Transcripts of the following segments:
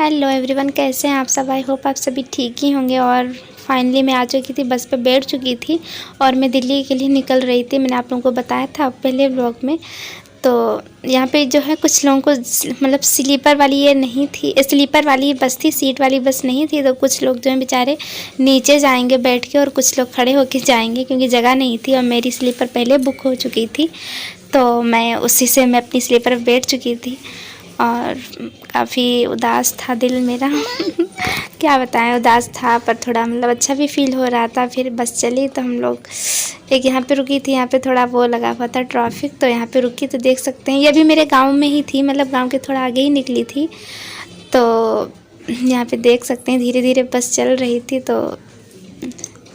Hello everyone, कैसे हैं आप सब। आई होप आप सभी ठीक ही होंगे। और फाइनली मैं आ चुकी थी, बस पे बैठ चुकी थी और मैं दिल्ली के लिए निकल रही थी। मैंने आप लोगों को बताया था पहले व्लॉग में। तो यहाँ पे जो है कुछ लोगों को मतलब स्लीपर वाली ये नहीं थी, स्लीपर वाली बस थी, सीट वाली बस नहीं थी। तो कुछ लोग जो हैं बेचारे नीचे जाएंगे बैठ के और कुछ लोग खड़े होके जाएंगे क्योंकि जगह नहीं थी और मेरी स्लीपर पहले बुक हो चुकी थी। तो मैं उसी से मैं अपनी स्लीपर पर बैठ चुकी थी और काफ़ी उदास था दिल मेरा क्या बताएं, उदास था पर थोड़ा मतलब अच्छा भी फील हो रहा था। फिर बस चली तो हम लोग एक यहाँ पे रुकी थी, यहाँ पे थोड़ा वो लगा हुआ था ट्रैफिक, तो यहाँ पे रुकी। तो देख सकते हैं ये भी मेरे गांव में ही थी, मतलब गांव के थोड़ा आगे ही निकली थी। तो यहाँ पे देख सकते हैं धीरे धीरे बस चल रही थी। तो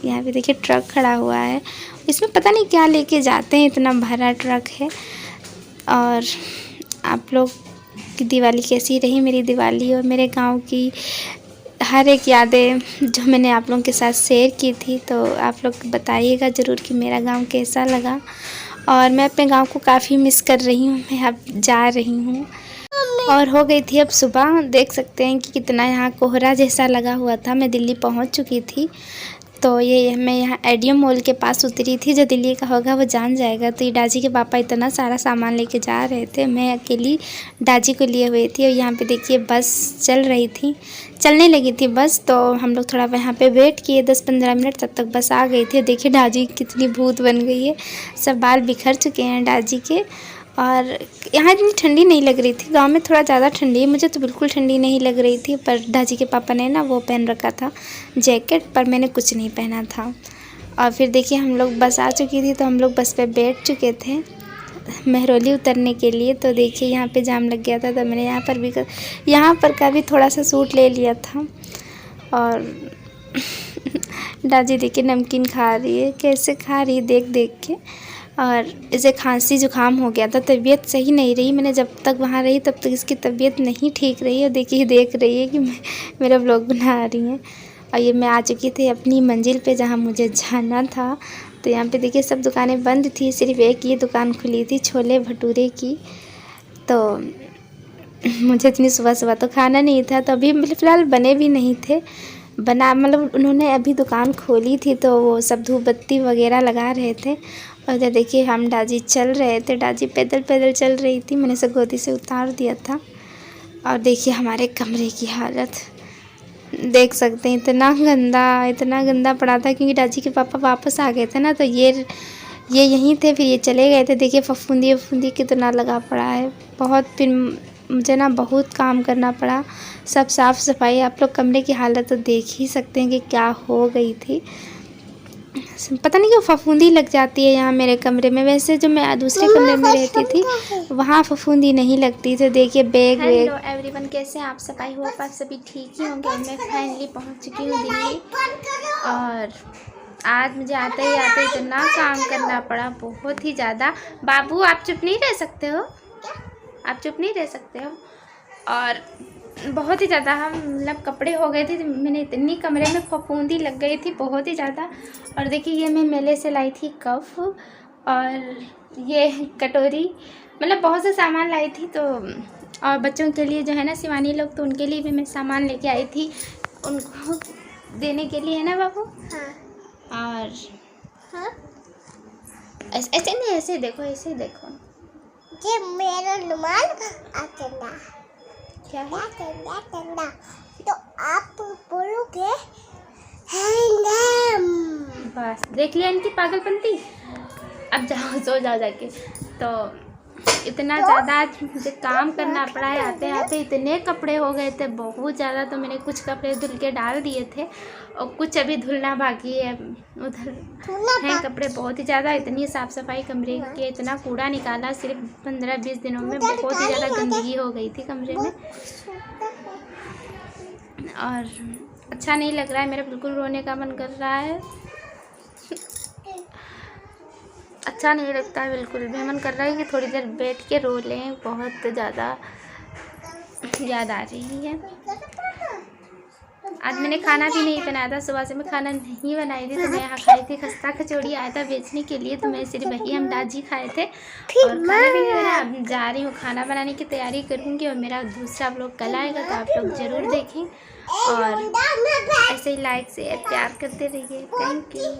यहाँ पे देखिए ट्रक खड़ा हुआ है, इसमें पता नहीं क्या लेके जाते हैं, इतना भरा ट्रक है। और आप लोग की दिवाली कैसी रही। मेरी दिवाली और मेरे गांव की हर एक यादें जो मैंने आप लोगों के साथ शेयर की थी, तो आप लोग बताइएगा ज़रूर कि मेरा गांव कैसा लगा। और मैं अपने गांव को काफ़ी मिस कर रही हूँ। मैं अब जा रही हूँ और हो गई थी अब सुबह। देख सकते हैं कि कितना यहाँ कोहरा जैसा लगा हुआ था। मैं दिल्ली पहुँच चुकी थी। तो ये मैं यहाँ एडीएम मॉल के पास उतरी थी। जो दिल्ली का होगा वो जान जाएगा। तो ये डाजी के पापा इतना सारा सामान लेके जा रहे थे, मैं अकेली डाजी को लिए हुई थी। और यहाँ पे देखिए बस चल रही थी, चलने लगी थी बस। तो हम लोग थोड़ा यहाँ पे वेट किए 10-15 मिनट, तब तक बस आ गई थी। देखिए डाजी कितनी भूत बन गई है, सब बाल बिखर चुके हैं डाजी के। और यहाँ इतनी ठंडी नहीं लग रही थी, गांव में थोड़ा ज़्यादा ठंडी है, मुझे तो बिल्कुल ठंडी नहीं लग रही थी। पर डाजी के पापा ने ना वो पहन रखा था जैकेट, पर मैंने कुछ नहीं पहना था। और फिर देखिए हम लोग बस आ चुकी थी, तो हम लोग बस पे बैठ चुके थे महरौली उतरने के लिए। तो देखिए यहाँ पे जाम लग गया था, तो मैंने यहाँ पर का भी थोड़ा सा सूट ले लिया था। और डाजी देखिए नमकीन खा रही है, कैसे खा रही है देख देख के। और इसे खांसी जुकाम हो गया था, तबीयत सही नहीं रही। मैंने जब तक वहाँ रही तब तक इसकी तबीयत नहीं ठीक रही। और देखिए देख रही है कि मेरा व्लॉग बना रही हैं। और ये मैं आ चुकी थी अपनी मंजिल पे जहाँ मुझे जाना था। तो यहाँ पे देखिए सब दुकानें बंद थी, सिर्फ एक ये दुकान खुली थी छोले भटूरे की। तो मुझे इतनी सुबह सुबह तो खाना नहीं था, तो अभी मतलब फ़िलहाल बने भी नहीं थे। बना मतलब उन्होंने अभी दुकान खोली थी, तो वो सब धूप बत्ती वगैरह लगा रहे थे। और इधर देखिए हम डाजी चल रहे थे, डाजी पैदल पैदल चल रही थी, मैंने उसे गोदी से उतार दिया था। और देखिए हमारे कमरे की हालत देख सकते हैं, इतना गंदा पड़ा था क्योंकि डाजी के पापा वापस आ गए थे ना। तो ये यहीं थे, फिर ये चले गए थे। देखिए फफूंदी कितना लगा पड़ा है बहुत। फिर मुझे ना बहुत काम करना पड़ा, सब साफ़ सफाई। आप लोग कमरे की हालत तो देख ही सकते हैं कि क्या हो गई थी। पता नहीं क्यों फफूंदी लग जाती है यहाँ मेरे कमरे में। वैसे जो मैं दूसरे कमरे में रहती थी वहाँ फफूंदी नहीं लगती। तो देखिए बैग हेलो एवरीवन, कैसे हैं आप सब। आई होप आप सभी ठीक ही होंगे। और मैं फाइनली पहुँच चुकी हूँ दिल्ली। और आज मुझे आते इतना काम करना पड़ा, बहुत ही ज़्यादा। बाबू आप चुप नहीं रह सकते हो, आप चुप नहीं रह सकते हो। और बहुत ही ज़्यादा हम मतलब कपड़े हो गए थे, मैंने इतनी कमरे में फफूंदी लग गई थी बहुत ही ज़्यादा। और देखिए ये मैं मेले से लाई थी कफ और ये कटोरी, मतलब बहुत से सामान लाई थी। तो और बच्चों के लिए जो है ना शिवानी लोग, तो उनके लिए भी मैं सामान लेके आई थी उनको देने के लिए, है ना बाबू। हाँ। और हाँ ऐसे नहीं, ऐसे देखो, ऐसे देखो। ये मेरा रुमाल अकेला क्या है ठंडा, तो आप बोलोगे हैंडम। बस देख लिया इनकी पागलपंती। अब जाओ सो जाओ जाके। तो इतना ज़्यादा आज मुझे काम करना पड़ा है, आते आते इतने कपड़े हो गए थे बहुत ज़्यादा। तो मैंने कुछ कपड़े धुल के डाल दिए थे और कुछ अभी धुलना बाकी है। उधर हैं कपड़े बहुत ही ज़्यादा। इतनी साफ़ सफाई कमरे की, इतना कूड़ा निकाला सिर्फ 15-20 दिनों में। बहुत ही ज़्यादा गंदगी हो गई थी कमरे में और अच्छा नहीं लग रहा है, मेरा बिल्कुल रोने का मन कर रहा है। अच्छा नहीं लगता है बिल्कुल भी, मन कर रहा है कि थोड़ी देर बैठ के रो लें। बहुत ज़्यादा याद आ रही है। आज मैंने खाना भी नहीं बनाया था, सुबह से मैं खाना नहीं बनाई थी। तो मैं यहाँ खाई थी खस्ता कचौड़ी, आया था बेचने के लिए, तो मैं सिर्फ वही हम दादी खाए थे और खाना भी नहीं बनाया। अब जा रही हूँ खाना बनाने की तैयारी करूँगी और मेरा दूसरा व्लॉग कल आएगा, तो आप लोग ज़रूर देखें और ऐसे ही लाइक शेयर प्यार करते रहिए। Thank you.